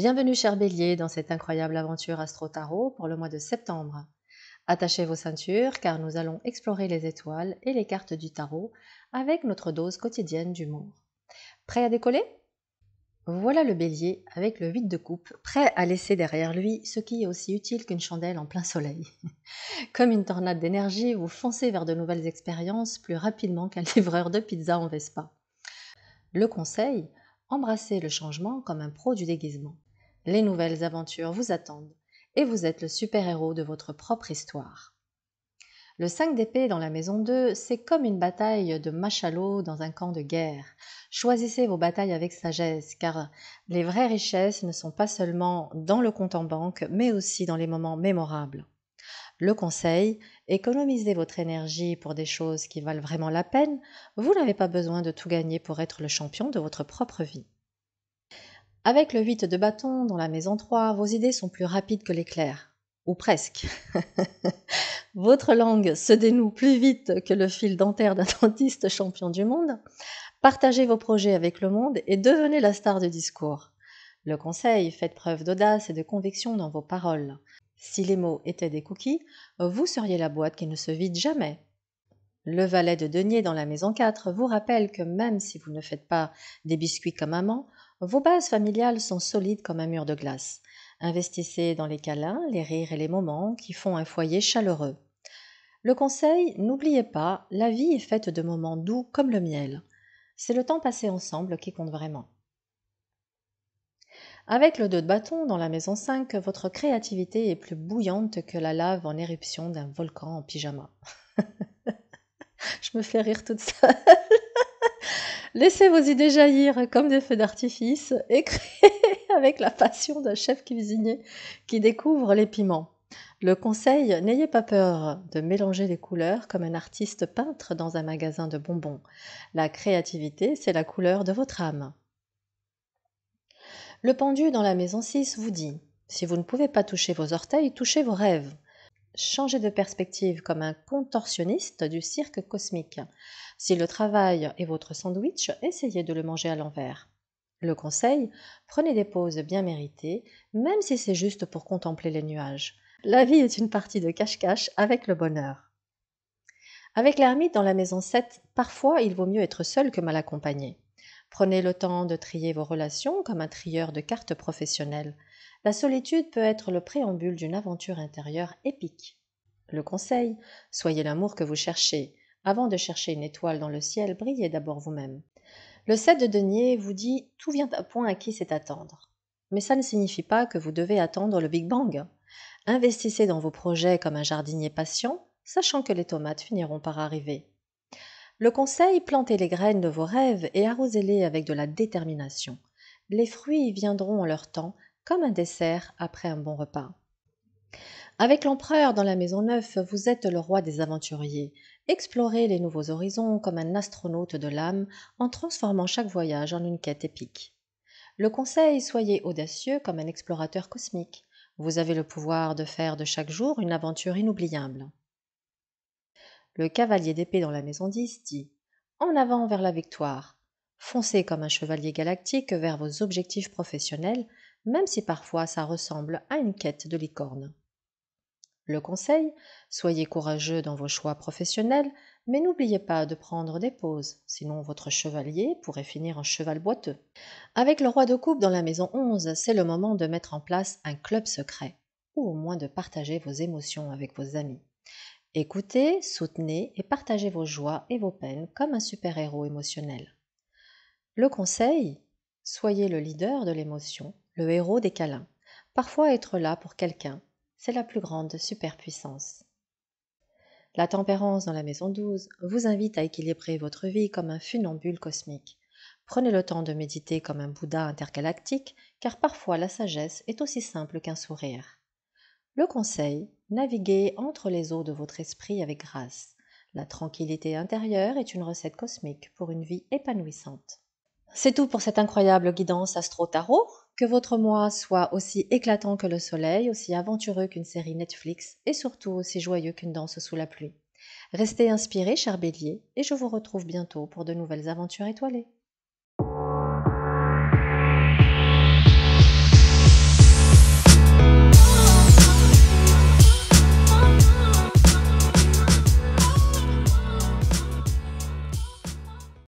Bienvenue cher Bélier dans cette incroyable aventure Astro Tarot pour le mois de septembre. Attachez vos ceintures car nous allons explorer les étoiles et les cartes du tarot avec notre dose quotidienne d'humour. Prêt à décoller? Voilà le Bélier avec le 8 de coupe, prêt à laisser derrière lui ce qui est aussi utile qu'une chandelle en plein soleil. Comme une tornade d'énergie, vous foncez vers de nouvelles expériences plus rapidement qu'un livreur de pizza en Vespa. Le conseil, embrassez le changement comme un pro du déguisement. Les nouvelles aventures vous attendent et vous êtes le super-héros de votre propre histoire. Le 5 d'épée dans la maison 2, c'est comme une bataille de machalots dans un camp de guerre. Choisissez vos batailles avec sagesse car les vraies richesses ne sont pas seulement dans le compte en banque mais aussi dans les moments mémorables. Le conseil, économisez votre énergie pour des choses qui valent vraiment la peine. Vous n'avez pas besoin de tout gagner pour être le champion de votre propre vie. Avec le 8 de bâton dans la maison 3, vos idées sont plus rapides que l'éclair. Ou presque. Votre langue se dénoue plus vite que le fil dentaire d'un dentiste champion du monde. Partagez vos projets avec le monde et devenez la star du discours. Le conseil, faites preuve d'audace et de conviction dans vos paroles. Si les mots étaient des cookies, vous seriez la boîte qui ne se vide jamais. Le valet de denier dans la maison 4 vous rappelle que même si vous ne faites pas des biscuits comme maman, vos bases familiales sont solides comme un mur de glace. Investissez dans les câlins, les rires et les moments qui font un foyer chaleureux. Le conseil, n'oubliez pas, la vie est faite de moments doux comme le miel. C'est le temps passé ensemble qui compte vraiment. Avec le 2 de bâton dans la maison 5, votre créativité est plus bouillante que la lave en éruption d'un volcan en pyjama. Je me fais rire toute seule. Laissez vos idées jaillir comme des feux d'artifice et créez avec la passion d'un chef cuisinier qui découvre les piments. Le conseil, n'ayez pas peur de mélanger les couleurs comme un artiste peintre dans un magasin de bonbons. La créativité, c'est la couleur de votre âme. Le pendu dans la maison 6 vous dit, si vous ne pouvez pas toucher vos orteils, touchez vos rêves. Changez de perspective comme un contorsionniste du cirque cosmique. Si le travail est votre sandwich, essayez de le manger à l'envers. Le conseil, prenez des pauses bien méritées, même si c'est juste pour contempler les nuages. La vie est une partie de cache-cache avec le bonheur. Avec l'ermite dans la maison 7, parfois il vaut mieux être seul que mal accompagné. Prenez le temps de trier vos relations comme un trieur de cartes professionnelles. La solitude peut être le préambule d'une aventure intérieure épique. Le conseil, soyez l'amour que vous cherchez. Avant de chercher une étoile dans le ciel, brillez d'abord vous-même. Le 7 de denier vous dit « tout vient à point à qui sait attendre ». Mais ça ne signifie pas que vous devez attendre le Big Bang. Investissez dans vos projets comme un jardinier patient, sachant que les tomates finiront par arriver. Le conseil, plantez les graines de vos rêves et arrosez-les avec de la détermination. Les fruits viendront en leur temps, comme un dessert après un bon repas. Avec l'empereur dans la maison 9, vous êtes le roi des aventuriers. Explorez les nouveaux horizons comme un astronaute de l'âme en transformant chaque voyage en une quête épique. Le conseil, soyez audacieux comme un explorateur cosmique. Vous avez le pouvoir de faire de chaque jour une aventure inoubliable. Le cavalier d'épée dans la maison 10 dit « En avant vers la victoire ». Foncez comme un chevalier galactique vers vos objectifs professionnels, même si parfois ça ressemble à une quête de licorne. Le conseil, soyez courageux dans vos choix professionnels, mais n'oubliez pas de prendre des pauses, sinon votre chevalier pourrait finir en cheval boiteux. Avec le roi de coupe dans la maison 11, c'est le moment de mettre en place un club secret, ou au moins de partager vos émotions avec vos amis. Écoutez, soutenez et partagez vos joies et vos peines comme un super-héros émotionnel. Le conseil, soyez le leader de l'émotion, le héros des câlins. Parfois être là pour quelqu'un, c'est la plus grande superpuissance. La tempérance dans la maison 12 vous invite à équilibrer votre vie comme un funambule cosmique. Prenez le temps de méditer comme un Bouddha intergalactique, car parfois la sagesse est aussi simple qu'un sourire. Le conseil, naviguez entre les eaux de votre esprit avec grâce. La tranquillité intérieure est une recette cosmique pour une vie épanouissante. C'est tout pour cette incroyable guidance astro-tarot. Que votre mois soit aussi éclatant que le soleil, aussi aventureux qu'une série Netflix et surtout aussi joyeux qu'une danse sous la pluie. Restez inspirés, cher Bélier, et je vous retrouve bientôt pour de nouvelles aventures étoilées.